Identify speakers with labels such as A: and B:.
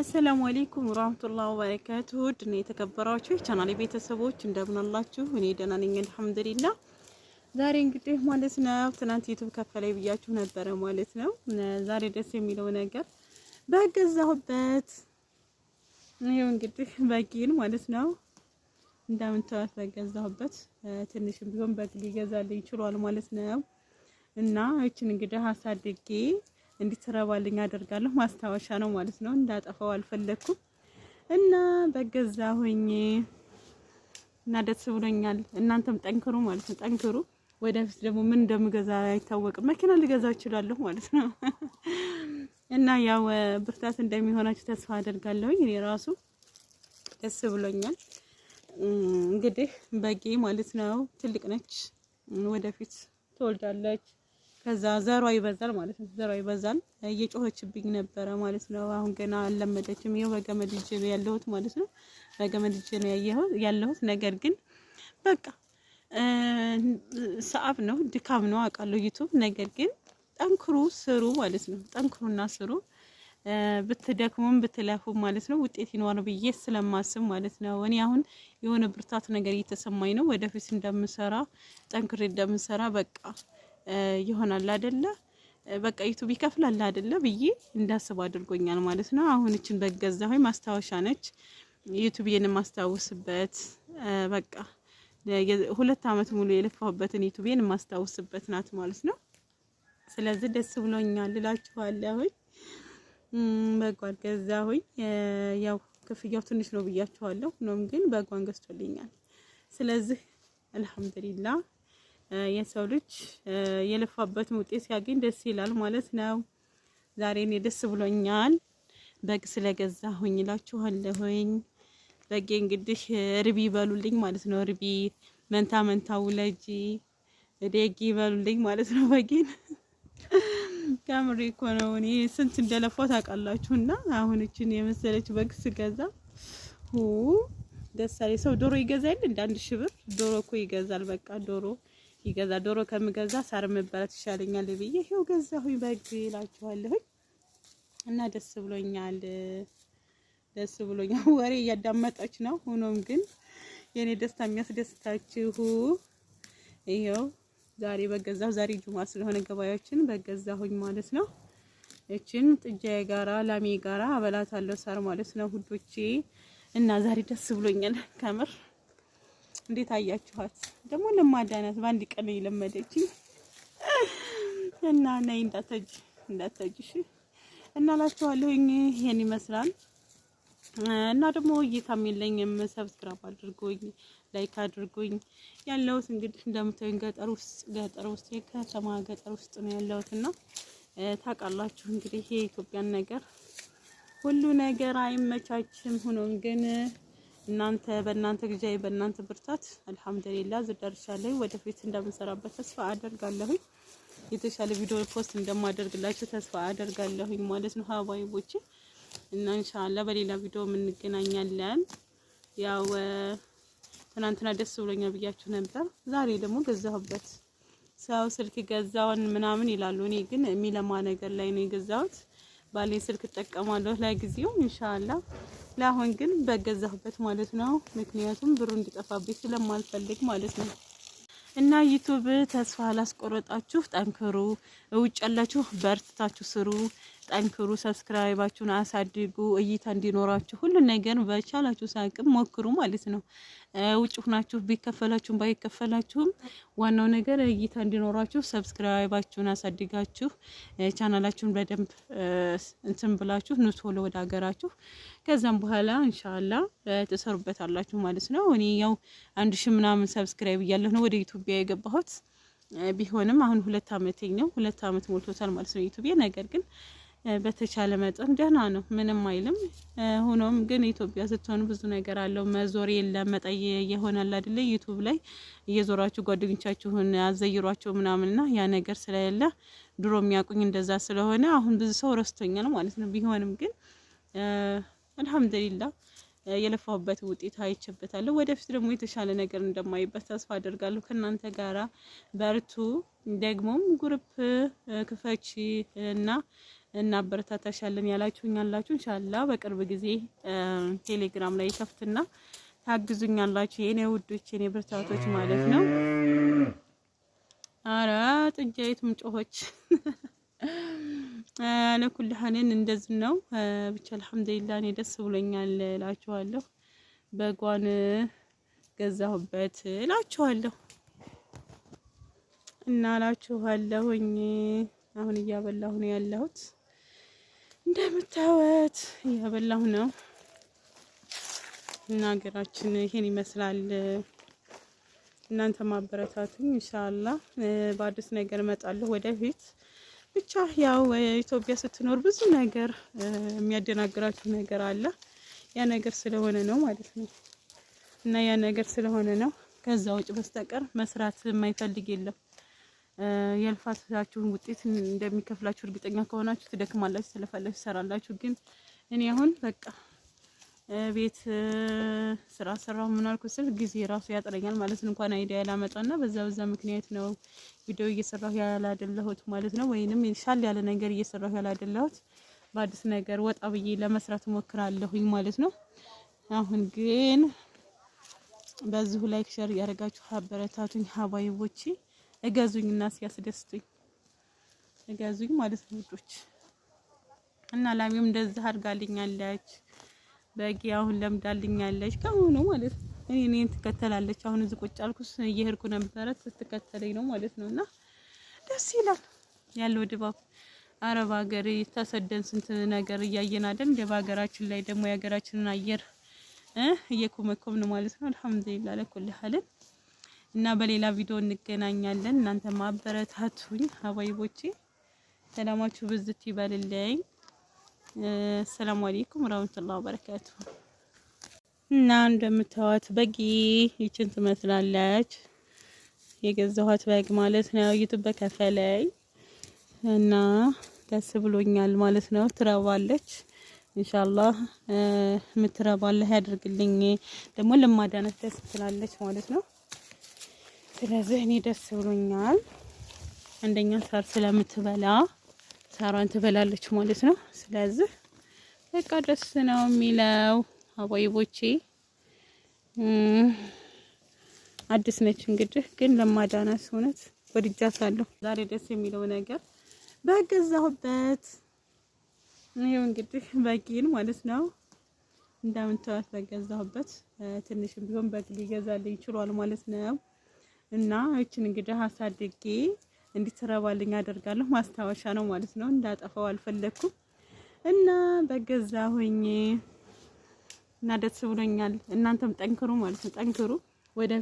A: አሰላሙ አለይኩም ወራህመቱላሂ ወበረካቱሁ። ድና የተከበራችሁ ቻናሌ ቤተሰቦች እንደምን አላችሁ? እኔ ደህና ነኝ አልሐምዱሊላህ። ዛሬ እንግዲህ ማለት ነው ትናንት ዩቲዩብ ከፈለኝ ብያችሁ ነበረ ማለት ነው። ዛሬ ደስ የሚለው ነገር በገዛሁበት ይሄው እንግዲህ በጊን ማለት ነው እንደምታዩት በገዛሁበት ትንሽም ቢሆን በግ ሊገዛልኝ ይችላል ማለት ነው። እና እቺን እንግዲህ አሳድጌ እንዲተረባልኝ አደርጋለሁ። ማስታወሻ ነው ማለት ነው። እንዳጠፋው አልፈለኩም እና በገዛሁኝ እና ደስ ብሎኛል። እናንተም ጠንክሩ ማለት ነው። ጠንክሩ። ወደፊት ደግሞ ምን እንደምገዛ አይታወቅም። መኪና ልገዛ እችላለሁ ማለት ነው። እና ያው ብርታት እንደሚሆናችሁ ተስፋ አደርጋለሁ። እኔ ራሱ ደስ ብሎኛል። እንግዲህ በጌ ማለት ነው ትልቅ ነች። ወደፊት ትወልዳለች። ከዛ ዘሯ ይበዛል ማለት ነው። ዘሯ ይበዛል። እየጮኸችብኝ ነበረ ማለት ነው። አሁን ገና አልለመደችም። ይሄው በገመድ ልጅ ነው ያለሁት ማለት ነው። በገመድ ልጅ ነው ያለሁት። ነገር ግን በቃ ሰዓብ ነው፣ ድካም ነው አውቃለሁ ዩቲዩብ። ነገር ግን ጠንክሩ ስሩ ማለት ነው። ጠንክሩና ስሩ። ብትደክሙም ብትለፉም ማለት ነው ውጤት ይኖር ብዬ ስለማስብ ማለት ነው። እኔ አሁን የሆነ ብርታት ነገር እየተሰማኝ ነው። ወደፊት እንደምሰራ ጠንክሬ እንደምሰራ በቃ ይሆናል አይደለ? በቃ ዩቲዩብ ይከፍላል አይደለ ብዬ እንዳስብ አድርጎኛል ማለት ነው። አሁን እቺን በገዛሁኝ ማስታወሻ ነች። ዩቲዩብን ማስታወስበት በቃ 2 አመት ሙሉ የለፋሁበትን ዩቲዩብን ማስታወስበት ናት ማለት ነው። ስለዚህ ደስ ብሎኛል እላችኋለሁ። በጓን ገዛሁኝ። ያው ክፍያው ትንሽ ነው ብያችኋለሁ። ሆኖም ግን በጓን ገዝቶልኛል። ስለዚህ አልሐምዱሊላህ የሰው ልጅ የለፋበትን ውጤት ሲያገኝ ደስ ይላል ማለት ነው። ዛሬ እኔ ደስ ብሎኛል በግ ስለገዛሁኝ እላችኋለሁኝ። በጌ እንግዲህ ርቢ በሉልኝ ማለት ነው። ርቢ መንታ መንታ ውለጂ ደጊ በሉልኝ ማለት ነው። በጌን ካምሪ እኮ ነው። እኔ ስንት እንደለፋው ታውቃላችሁና አሁን እቺን የመሰለች በግ ስገዛ ደስ አለኝ። ሰው ዶሮ ይገዛል እንደ 1000 ብር ዶሮ እኮ ይገዛል። በቃ ዶሮ ይገዛ። ዶሮ ከምገዛ ሳር መበላት ይሻለኛል ብዬ ይሄው ገዛሁኝ በግ እላችኋለሁ። እና ደስ ብሎኛል። ደስ ብሎኛል። ወሬ እያዳመጣች ነው። ሆኖም ግን የኔ ደስታ የሚያስደስታችሁ ይሄው ዛሬ በገዛሁ። ዛሬ ጁማ ስለሆነ ገበያችን በገዛሁኝ ማለት ነው። እቺን ጥጃዬ ጋራ ላሜ ጋራ አበላታለሁ ሳር ማለት ነው ሁዶቼ። እና ዛሬ ደስ ብሎኛል ከምር። እንዴት አያችኋት? ደግሞ ለማዳናት በአንድ ቀን የለመደችኝ እና ነይ እንዳታጅሽ እና ላችኋለሁኝ። ይሄን ይመስላል። እና ደግሞ እይታም የለኝም። ሰብስክራይብ አድርጉኝ፣ ላይክ አድርጉኝ። ያለሁት እንግዲህ እንደምታዩኝ ገጠር ውስጥ የከተማ ገጠር ውስጥ ነው ያለሁትና ታውቃላችሁ እንግዲህ የኢትዮጵያን ነገር ሁሉ ነገር አይመቻችም። ሆኖም ግን እናንተ በእናንተ ግጃይ በእናንተ ብርታት አልሐምዱሊላህ ዝደርሻለሁ። ወደፊት እንደምንሰራበት ተስፋ አደርጋለሁ። የተሻለ ቪዲዮ ፖስት እንደማደርግላችሁ ተስፋ አደርጋለሁ ማለት ነው ሀባይቦቼ። እና ኢንሻአላህ በሌላ ቪዲዮ እንገናኛለን። ያው ትናንትና ደስ ብሎኛል ብያችሁ ነበር። ዛሬ ደግሞ ገዛሁበት። ሰው ስልክ ገዛውን ምናምን ይላሉ። እኔ ግን የሚለማ ነገር ላይ ነው የገዛሁት። ባለኝ ስልክ እጠቀማለሁ ለጊዜው ኢንሻአላህ። ለአሁን ግን በገዛሁበት ማለት ነው። ምክንያቱም ብሩ እንዲጠፋብኝ ስለማልፈልግ ማለት ነው። እና ዩቲዩብ ተስፋ አላስቆረጣችሁ፣ ጠንክሩ። ውጭ ያላችሁ በርትታችሁ ስሩ፣ ጠንክሩ። ሰብስክራይባችሁን አሳድጉ፣ እይታ እንዲኖራችሁ ሁሉ ነገር በቻላችሁ ሳቅም ሞክሩ ማለት ነው። ውጭ ሆናችሁ ቢከፈላችሁም ባይከፈላችሁም ዋናው ነገር እይታ እንዲኖራችሁ ሰብስክራይባችሁን አሳድጋችሁ ቻናላችሁን በደንብ እንትን ብላችሁ ኑ ቶሎ ወደ ሀገራችሁ። ከዛም በኋላ ኢንሻአላህ ተሰሩበታላችሁ ማለት ነው። እኔ ያው 1000 ምናምን ሰብስክራይብ እያለሁ ነው ወደ ኢትዮጵያ የገባሁት። ቢሆንም አሁን 2 አመቴ ነው። 2 አመት ሞልቶታል ማለት ነው ኢትዮጵያ። ነገር ግን በተቻለ መጠን ደህና ነው፣ ምንም አይልም። ሆኖም ግን ኢትዮጵያ ስትሆኑ ብዙ ነገር አለው። መዞር የለም መጠየ ይሆናል አይደለ? ዩቲዩብ ላይ እየዞራችሁ ጓደኞቻችሁን አዘይሯቸው ምናምንና ያ ነገር ስለሌለ ድሮ የሚያቁኝ እንደዛ ስለሆነ አሁን ብዙ ሰው ረስቶኛል ማለት ነው። ቢሆንም ግን አልሐምዱሊላህ የለፋሁበት ውጤት አይቼበታለሁ። ወደፊት ደግሞ የተሻለ ነገር እንደማይበት ተስፋ አደርጋለሁ። ከናንተ ጋራ በርቱ። ደግሞም ግሩፕ ክፈቺ እና እና አበረታታሻለን ያላችሁኝ አላችሁ። ኢንሻአላህ በቅርብ ጊዜ ቴሌግራም ላይ ከፍትና ታግዙኛላችሁ የኔ ውዶች የኔ ብርታቶች ማለት ነው። አረ ጥጃይቱም ጮሆች ለኩል ሐነን እንደዚህ ነው ብቻ አልሐምዱሊላህ እኔ ደስ ብሎኛል እላችኋለሁ። በጓን ገዛሁበት እላችኋለሁ እና እላችኋለሁኝ። አሁን እያበላሁ ነው ያለሁት እንደምታዩት እያበላሁ ነው። እና ሀገራችን ይሄን ይመስላል። እናንተ ማበረታቱኝ ኢንሻአላህ በአዲስ ነገር እመጣለሁ ወደፊት። ብቻ ያው ኢትዮጵያ ስትኖር ብዙ ነገር የሚያደናግራችሁ ነገር አለ። ያ ነገር ስለሆነ ነው ማለት ነው። እና ያ ነገር ስለሆነ ነው። ከዛ ውጭ በስተቀር መስራት የማይፈልግ የለም። የልፋታችሁን ውጤት እንደሚከፍላችሁ እርግጠኛ ከሆናችሁ ትደክማላችሁ፣ ስለፈለጋችሁ ትሰራላችሁ። ግን እኔ አሁን በቃ ቤት ስራ ሰራው ምን አልኩ ስል ጊዜ ራሱ ያጥረኛል ማለት ነው። እንኳን አይዲያ ያላመጣና በዛ ምክንያት ነው ቪዲዮ እየሰራሁ ያላደለሁት ማለት ነው። ወይንም ሻል ያለ ነገር እየሰራሁ ያላደለሁት በአዲስ ነገር ወጣ ብዬ ለመስራት ሞክራለሁኝ ማለት ነው። አሁን ግን በዚሁ ላይክ ሼር ያደርጋችሁ አበረታቱኝ ሀባይቦቼ፣ እገዙኝና ሲያስደስቱኝ እገዙኝ ማለት ነው ውዶች። እና ላሚም እንደዛ አድርጋልኛለች። በጊ አሁን ለምዳልኛለች ከሆነ ማለት ነው። እኔን ትከተላለች። አሁን እዚህ ቁጭ አልኩስ እየሄድኩ ነበረ ስትከተለኝ ነው ማለት ነውና ደስ ይላል ያለው ድባብ። አረብ ሀገር ተሰደን ስንት ነገር እያየን አይደል? እንደ በሀገራችን ላይ ደግሞ የሀገራችንን አየር እየኮመኮምን ማለት ነው። አልሐምዱሊላህ ለኩል ሐል እና በሌላ ቪዲዮ እንገናኛለን። እናንተ ማበረታቱኝ ሀባይቦቼ። ሰላማችሁ ብዝት ይበልልኝ። ሰላም አለይኩም ወራህመቱላሂ ወበረካቱ። እና እንደምታዩት በጊ ይችን ትመስላለች። የገዛኋት በግ ማለት ነው። ዩቲዩብ በከፈለኝ እና ደስ ብሎኛል ማለት ነው። ትረባለች ኢንሻአላህ ምትረባለህ ያድርግልኝ። ደግሞ ለማዳነት ደስ ትላለች ማለት ነው። ስለዚህ እኔ ደስ ብሎኛል። አንደኛ ሳር ስለምትበላ ሳራን ትበላለች ማለት ነው። ስለዚህ በቃ ደስ ነው የሚለው አባይቦቼ። አዲስ ነች እንግዲህ ግን ለማዳናት ሆነት ወድጃታለሁ። ዛሬ ደስ የሚለው ነገር በገዛሁበት ይሄው እንግዲህ በጊን ማለት ነው እንደምታዩት በገዛሁበት ትንሽም ቢሆን በግ ሊገዛልኝ ይችላል ማለት ነው። እና እቺን እንግዲህ አሳድጌ እንዲተረባልኝ አደርጋለሁ። ማስታወሻ ነው ማለት ነው። እንዳጠፋው አልፈለኩም እና በገዛሁኝ እና ደስ ብሎኛል። እናንተም ጠንክሩ ማለት ነው። ጠንክሩ ወደ